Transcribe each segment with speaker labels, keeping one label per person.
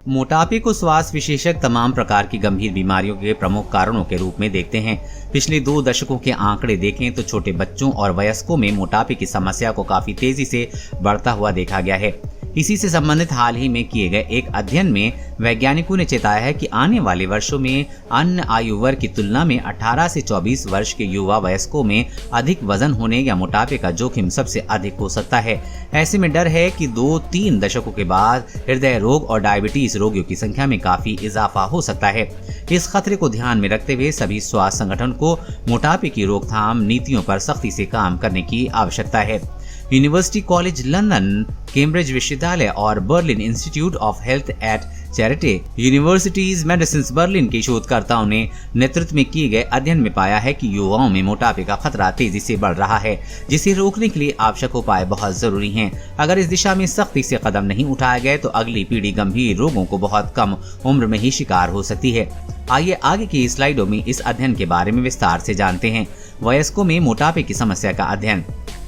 Speaker 1: मोटापे को स्वास्थ्य विशेषज्ञ तमाम प्रकार की गंभीर बीमारियों के प्रमुख कारणों के रूप में देखते हैं। पिछले 2 दशकों के आंकड़े देखें तो छोटे बच्चों और वयस्कों में मोटापे की समस्या को काफी तेजी से बढ़ता हुआ देखा गया है। इसी से संबंधित हाल ही में किए गए एक अध्ययन में वैज्ञानिकों ने चेताया है कि आने वाले वर्षों में अन्य आयु वर्ग की तुलना में 18 से 24 वर्ष के युवा वयस्कों में अधिक वजन होने या मोटापे का जोखिम सबसे अधिक हो सकता है। ऐसे में डर है कि 2-3 दशकों के बाद हृदय रोग और डायबिटीज रोगियों की संख्या में काफी इजाफा हो सकता है। इस खतरे को ध्यान में रखते हुए सभी स्वास्थ्य संगठन को मोटापे की रोकथाम नीतियों पर सख्ती से काम करने की आवश्यकता है। यूनिवर्सिटी कॉलेज लंदन, कैम्ब्रिज विश्वविद्यालय और Berlin institute of health at charity universities medicine Berlin के शोधकर्ताओं ने नेतृत्व में किए गए अध्ययन में पाया है कि युवाओं में मोटापे का खतरा तेजी से बढ़ रहा है, जिसे रोकने के लिए आवश्यक उपाय बहुत जरूरी हैं। अगर इस दिशा में सख्ती से कदम नहीं उठाए गए तो अगली पीढ़ी गंभीर रोगों को बहुत कम उम्र में ही शिकार हो सकती है। आइए आगे की स्लाइडों में इस अध्ययन के बारे में विस्तार से जानते हैं। वयस्कों में मोटापे की समस्या का अध्ययन।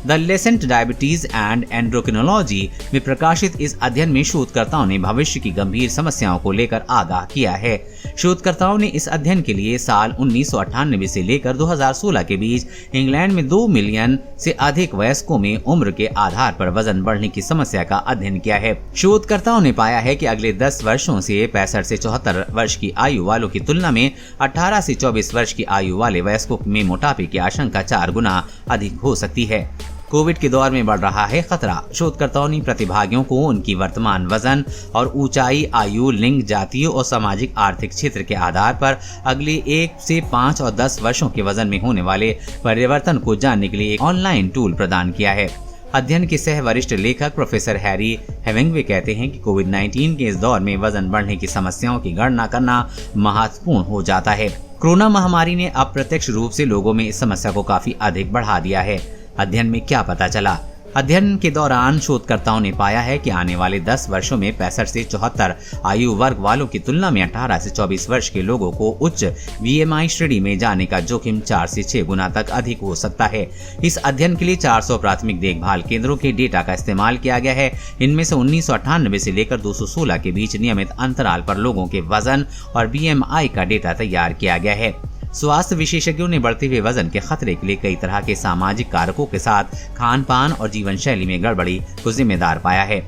Speaker 1: द लेसेंट डायबिटीज एंड एंड्रोक्रिनोलॉजी में प्रकाशित इस अध्ययन में शोधकर्ताओं ने भविष्य की गंभीर समस्याओं को लेकर आगाह किया है। शोधकर्ताओं ने इस अध्ययन के लिए साल 1998 से लेकर 2016 के बीच इंग्लैंड में 2 मिलियन से अधिक वयस्कों में उम्र के आधार पर वजन बढ़ने की समस्या का अध्ययन किया है। शोधकर्ताओं ने पाया है कि अगले 10 वर्षों से 65 से 74 वर्ष की आयु वालों की तुलना में 18 से 24 वर्ष की आयु वाले वयस्कों में मोटापे की आशंका 4 गुना अधिक हो सकती है। कोविड के दौर में बढ़ रहा है खतरा। शोधकर्ताओं ने प्रतिभागियों को उनकी वर्तमान वजन और ऊंचाई, आयु, लिंग, जातीय और सामाजिक आर्थिक क्षेत्र के आधार पर अगले 1 से 5 और 10 वर्षों के वजन में होने वाले परिवर्तन को जानने के लिए एक ऑनलाइन टूल प्रदान किया है। अध्ययन के सह वरिष्ठ लेखक प्रोफेसर हैरी हेमिंग्वे कहते हैं कि कोविड-19 के इस दौर में वजन बढ़ने की समस्याओं की गणना करना महत्वपूर्ण हो जाता है। कोरोना महामारी ने अप्रत्यक्ष रूप से लोगों में इस समस्या को काफी अधिक बढ़ा दिया है। अध्ययन में क्या पता चला? अध्ययन के दौरान शोधकर्ताओं ने पाया है कि आने वाले 10 वर्षों में 65 से 74 आयु वर्ग वालों की तुलना में 18 से 24 वर्ष के लोगों को उच्च BMI श्रेणी में जाने का जोखिम 4 से 6 गुना तक अधिक हो सकता है। इस अध्ययन के लिए 400 प्राथमिक देखभाल केंद्रों के डेटा का इस्तेमाल किया गया है। इनमें से 1998 से लेकर 216 के बीच नियमित अंतराल पर लोगों के वजन और BMI का डेटा तैयार किया गया है। स्वास्थ्य विशेषज्ञों ने बढ़ते हुए वजन के खतरे के लिए कई तरह के सामाजिक कारकों के साथ खान पान और जीवन शैली में गड़बड़ी को जिम्मेदार पाया है।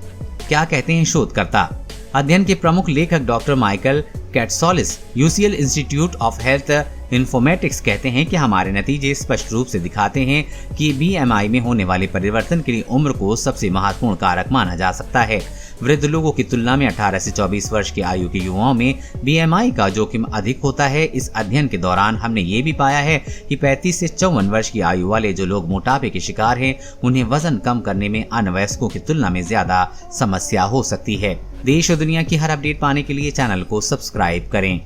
Speaker 1: क्या कहते हैं शोधकर्ता? अध्ययन के प्रमुख लेखक doctor Michael Katsoulis, UCL institute of health informatics कहते हैं कि हमारे नतीजे स्पष्ट रूप से दिखाते हैं कि BMI में होने वाले परिवर्तन के लिए उम्र को सबसे महत्वपूर्ण कारक माना जा सकता है। वृद्ध लोगों की तुलना में 18 से 24 वर्ष की आयु के युवाओं में BMI का जोखिम अधिक होता है। इस अध्ययन के दौरान हमने ये भी पाया है कि 35 से 54 वर्ष की आयु वाले जो लोग मोटापे के शिकार हैं, उन्हें वजन कम करने में अन्य वयस्कों की तुलना में ज्यादा समस्या हो सकती है। देश और दुनिया की हर अपडेट पाने के लिए चैनल को सब्सक्राइब करें।